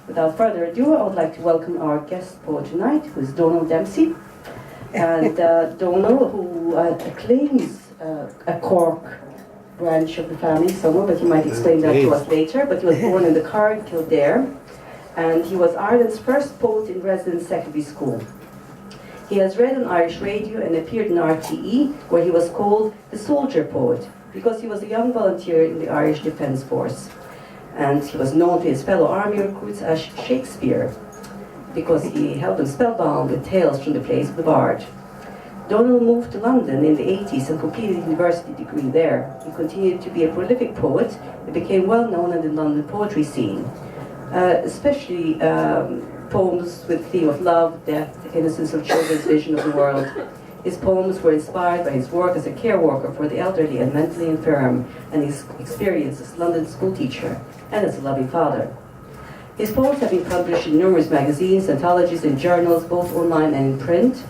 Without further ado, I would like to welcome our guest poet tonight, who is Dónall Dempsey. And Donall, who claims a Cork branch of the family somewhere, but he might explain that to us later. But he was born in the Cork, Kildare, and he was Ireland's first poet in residence secondary school. He has read on Irish radio and appeared in RTE, where he was called the soldier poet, because he was a young volunteer in the Irish Defence Force. And he was known to his fellow army recruits as Shakespeare, because he held them spellbound with tales from the plays of the bard. Donall moved to London in the 80s and completed a university degree there. He continued to be a prolific poet and became well known in the London poetry scene, especially poems with the theme of love, death, innocence of children's vision of the world. His poems were inspired by his work as a care worker for the elderly and mentally infirm, and his experience as London school teacher and as a loving father. His poems have been published in numerous magazines, anthologies, and journals, both online and in print.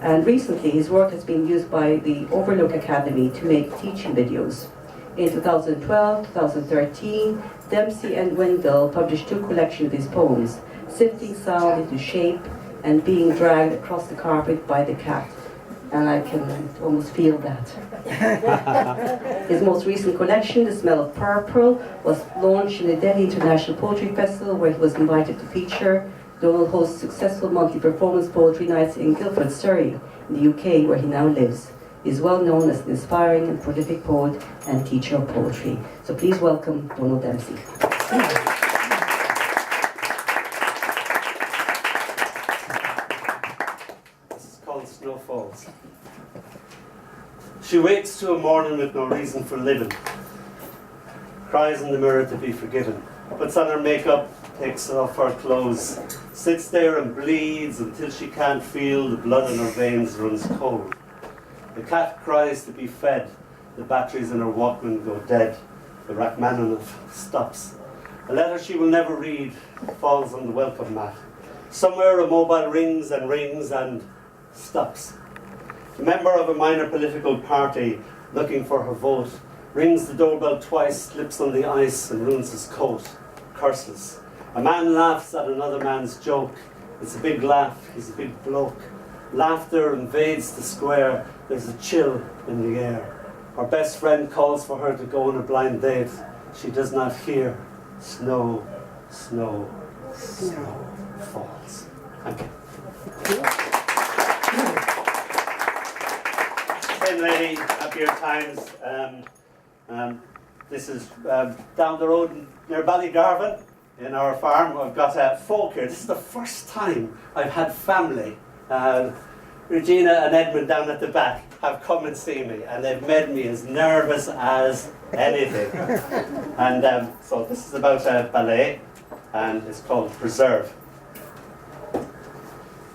And recently, his work has been used by the Overlook Academy to make teaching videos. In 2012, 2013, Dempsey and Wendell published 2 collections of his poems, Sifting Sound into Shape and Being Dragged Across the Carpet by the Cat. And I can almost feel that. His most recent collection, The Smell of Purple, was launched in the Delhi International Poetry Festival, where he was invited to feature. Donall hosts successful monthly performance poetry nights in Guildford, Surrey, in the UK, where he now lives. He is well known as an inspiring and prolific poet and teacher of poetry. So please welcome Dónall Dempsey. Snowfall. She wakes to a morning with no reason for living, cries in the mirror to be forgiven, puts on her makeup, takes off her clothes, sits there and bleeds until she can't feel the blood in her veins runs cold. The cat cries to be fed, the batteries in her Walkman go dead, the Rachmaninoff stops. A letter she will never read falls on the welcome mat. Somewhere a mobile rings and stops. A member of a minor political party looking for her vote rings the doorbell twice, slips on the ice and ruins his coat, curses. A man laughs at another man's joke. It's a big laugh, he's a big bloke. Laughter invades the square, there's a chill in the air. Her best friend calls for her to go on a blind date. She does not hear. Snow, snow, snow falls. Thank you. Same lady, happier times. This is down the road near Ballygarvan in our farm. I've got folk here. This is the first time I've had family. Regina and Edmund down at the back have come and seen me, and they've made me as nervous as anything. And so this is about a ballet, and it's called Preserve.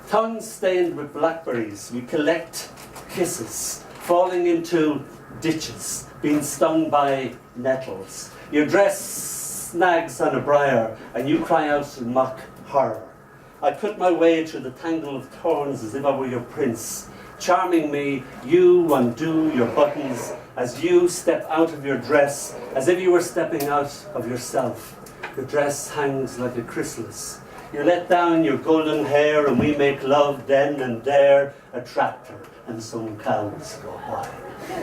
Tongues stained with blackberries, we collect kisses, falling into ditches, being stung by nettles. Your dress snags on a briar, and you cry out in mock horror. I cut my way through the tangle of thorns as if I were your prince. Charming me, you undo your buttons as you step out of your dress, as if you were stepping out of yourself. Your dress hangs like a chrysalis. You let down your golden hair and we make love then and there, a tractor and some cows go by.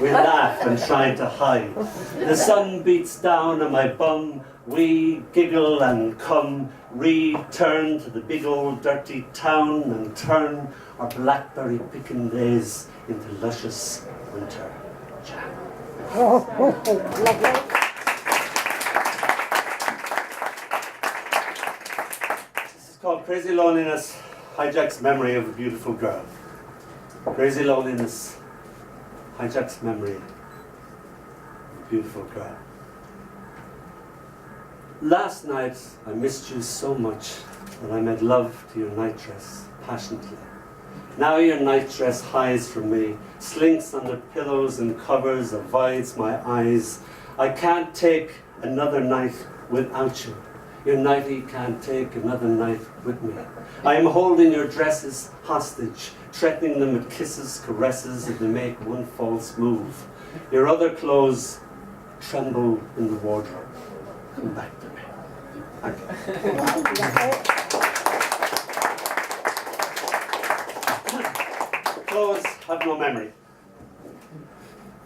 We laugh and try to hide. The sun beats down on my bum, we giggle and come, return to the big old dirty town and turn our blackberry picking days into luscious winter jam. Lovely. This is called Crazy Loneliness hijacks memory of a beautiful girl. Crazy loneliness hijacks memory of a beautiful girl. Last night I missed you so much that I made love to your nightdress passionately. Now your nightdress hides from me, slinks under pillows and covers, avoids my eyes. I can't take another night without you. Your nightie can't take another night with me. I am holding your dresses hostage, threatening them with kisses, caresses, if they make one false move. Your other clothes tremble in the wardrobe. Come back to me. Clothes have no memory.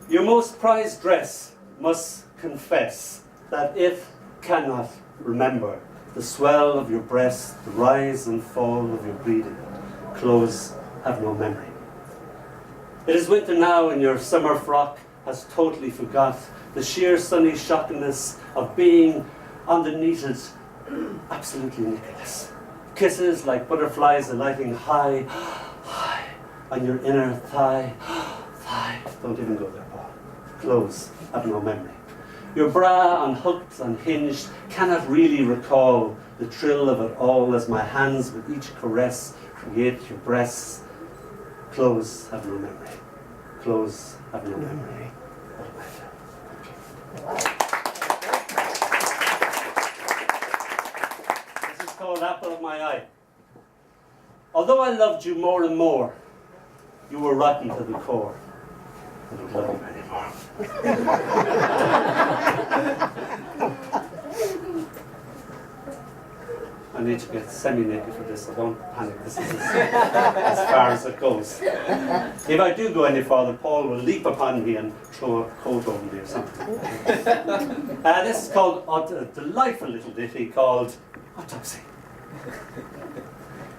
Your most prized dress must confess that it cannot remember the swell of your breast, the rise and fall of your breathing. Clothes have no memory. It is winter now, and your summer frock has totally forgot the sheer sunny shockingness of being underneath it, absolutely knickerless. Kisses like butterflies alighting high, high on your inner thigh, thigh. Don't even go there, Paul. Clothes have no memory. Your bra, unhooked, unhinged, cannot really recall the thrill of it all as my hands with each caress create your breasts. Clothes have no memory. Clothes have no memory. This is called Apple of My Eye. Although I loved you more and more, you were rotten to the core. I don't love you anymore. I need to get semi-naked for this, so don't panic. This is as far as it goes. If I do go any farther, Paul will leap upon me and throw a coat over me or something. This is called a delightful little ditty called Autopsy.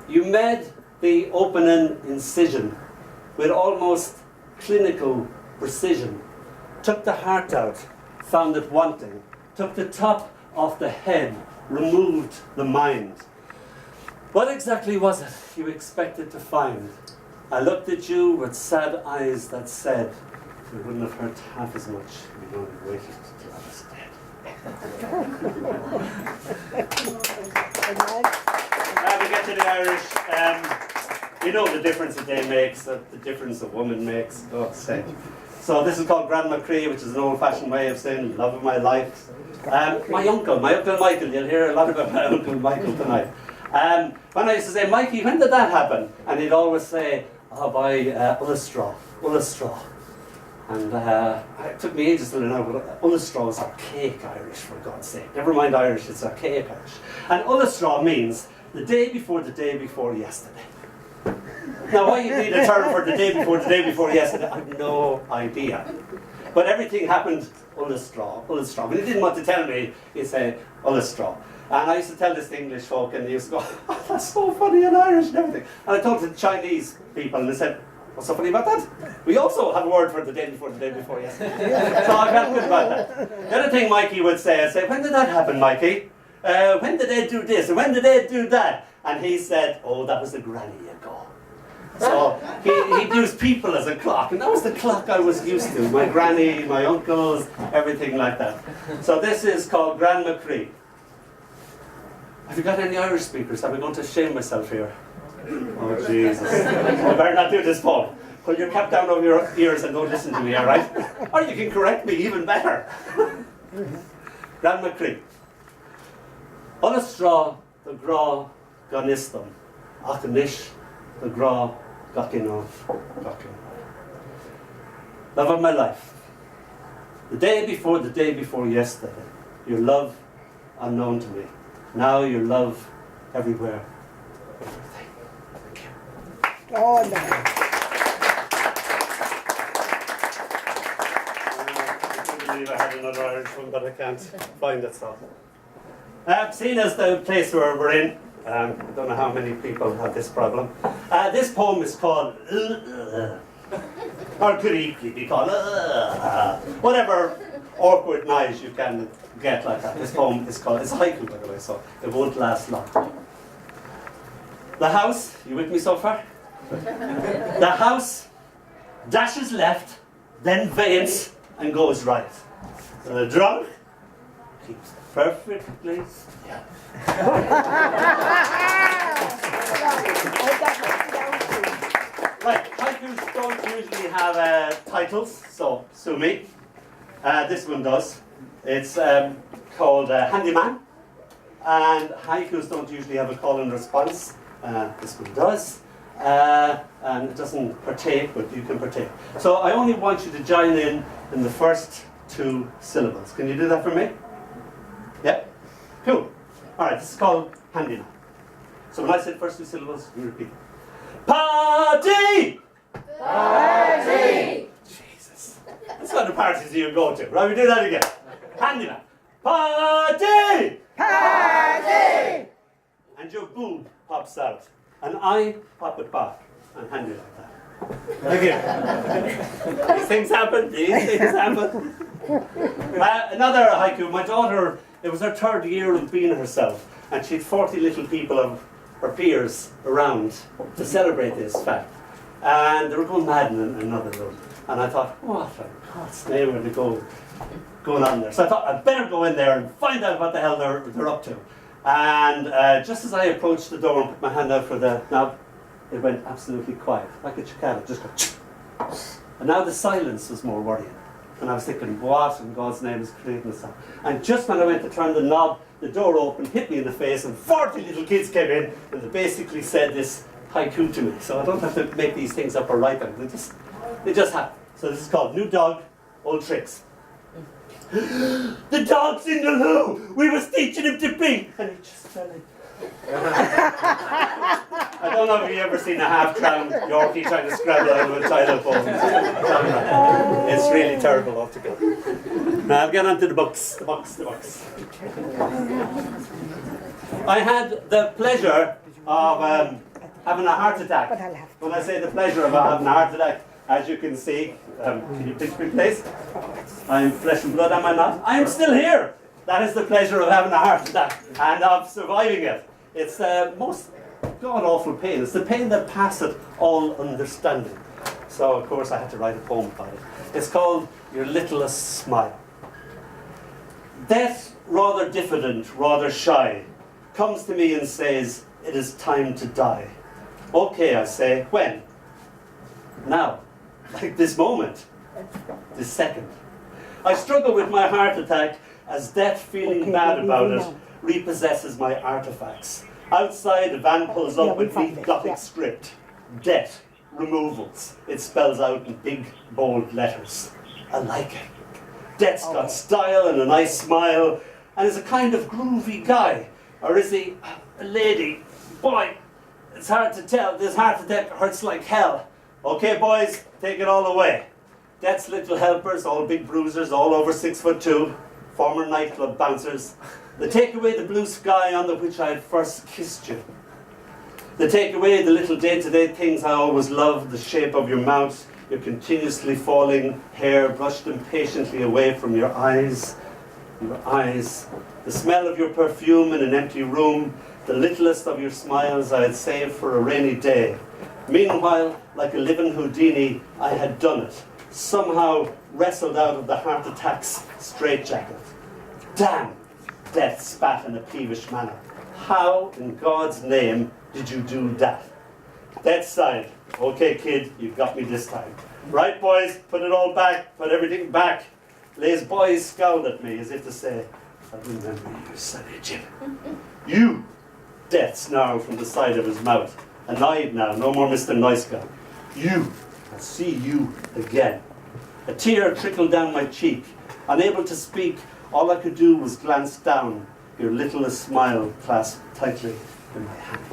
You made the opening incision with almost clinical precision, took the heart out, found it wanting, took the top off the head, removed the mind. What exactly was it you expected to find? I looked at you with sad eyes that said, it wouldn't have hurt half as much if you'd only waited till I was dead. Now we get to the Irish. You know the difference a day makes, the difference a woman makes, God's sake. So this is called Grandma Cree, which is an old-fashioned way of saying love of my life. My uncle Michael, you'll hear a lot about my Uncle Michael tonight. When I used to say, Mikey, when did that happen? And he'd always say, oh, by Ullastraw. And it took me ages to learn out, but Ullastraw is archaic Irish, for God's sake. Never mind Irish, it's archaic Irish. And Ullastraw means the day before yesterday. Now, why you need a term for the day before yesterday, I have no idea. But everything happened Ullastraw. When he didn't want to tell me, he'd say Ullastraw. And I used to tell this to English folk, and they used to go, oh, that's so funny in Irish and everything. And I talked to the Chinese people, and they said, what's so funny about that? We also have a word for the day before yesterday. So I felt good about that. The other thing Mikey would say, I'd say, when did that happen, Mikey? When did they do this? And when did they do that? And he said, oh, that was a granny ago. So he'd use people as a clock, and that was the clock I was used to. My granny, my uncles, everything like that. So this is called Grandma Cree. Have you got any Irish speakers? I'm going to shame myself here. Oh, Jesus. I better not do this, Paul. Pull your cap down over your ears and don't listen to me, all right? Or you can correct me even better. Grandma Cree. Ullastraw the graganistum, achanish the gra gakino. Love of my life. The day before yesterday, your love unknown to me. Now your love everywhere, everything. Thank you. Oh, no. I couldn't believe I had another Irish one, but I can't find it, so. Seeing as the place where we're in, I don't know how many people have this problem. This poem is called, or could equally be called, whatever awkward noise you can get like that. This poem is called, it's haiku by the way, so it won't last long. The house, you with me so far? The house dashes left, then fades and goes right. The drunk keeps perfectly still. Right, haikus don't usually have titles, so sue me. This one does. It's called Handyman, and haikus don't usually have a call and response. This one does, and it doesn't partake, but you can partake. So I only want you to join in the first two syllables. Can you do that for me? Yep. Cool. Alright, this is called handyman. So when I say the first two syllables, you repeat. Party! Party! Jesus. That's what the parties you go to. Right, we do that again. Handyman. Party! Party! And your boob pops out. And I pop it back and hand you like that. Again. These things happen. Another haiku. My daughter, it was her 3rd year of being herself, and she had 40 little people of her peers around to celebrate this fact. And they were going mad in another room. And I thought, what a God's name are they going on there? So I thought I'd better go in there and find out what the hell they're up to. And just as I approached the door and put my hand out for the knob, it went absolutely quiet, like a cicada, just go. And now the silence was more worrying. And I was thinking, what in God's name is creating this sound? And just when I went to turn the knob, the door opened, hit me in the face, and 40 little kids came in, and they basically said this haiku to me. So I don't have to make these things up or write them. They just happen. So this is called New Dog, Old Tricks. The dog's in the loo! We was teaching him to pee! And he just fell in. I don't know if you've ever seen a half-drowned Yorkie trying to scramble out of a xylophone. It's really terrible altogether. Now I'll get on to the books. The books. I had the pleasure of having a heart attack. When I say the pleasure of having a heart attack, as you can see, can you picture me, please? I'm flesh and blood, am I not? I am still here. That is the pleasure of having a heart attack and of surviving it. It's the most god-awful pain. It's the pain that passeth all understanding. So, of course, I had to write a poem about it. It's called Your Littlest Smile. Death, rather diffident, rather shy, comes to me and says, it is time to die. Okay, I say, when? Now. Like this moment. This second. I struggle with my heart attack as death, feeling bad about it, repossesses my artifacts. Outside, a van pulls up with neat Gothic script. Debt, removals. It spells out in big, bold letters. I like it. Death's got style and a nice smile, and is a kind of groovy guy. Or is he a lady? Boy, it's hard to tell. This heart attack hurts like hell. Okay, boys, take it all away. Death's little helpers, all big bruisers, all over 6'2", former nightclub bouncers. They take away the blue sky under which I had first kissed you. They take away the little day-to-day things I always loved, the shape of your mouth, your continuously falling hair brushed impatiently away from your eyes, the smell of your perfume in an empty room, the littlest of your smiles I had saved for a rainy day. Meanwhile, like a living Houdini, I had done it, somehow wrestled out of the heart attack's straitjacket. Damn, death spat in a peevish manner. How, in God's name, did you do that? Death sighed, okay kid, you got me this time. Right boys, put it all back, put everything back. Lay's boys scowled at me as if to say, I remember you, sonny Jim. You! Death snarled from the side of his mouth. Annoyed now, no more Mr. Nice Guy. You! I'll see you again. A tear trickled down my cheek. Unable to speak, all I could do was glance down, your littlest smile clasped tightly in my hand.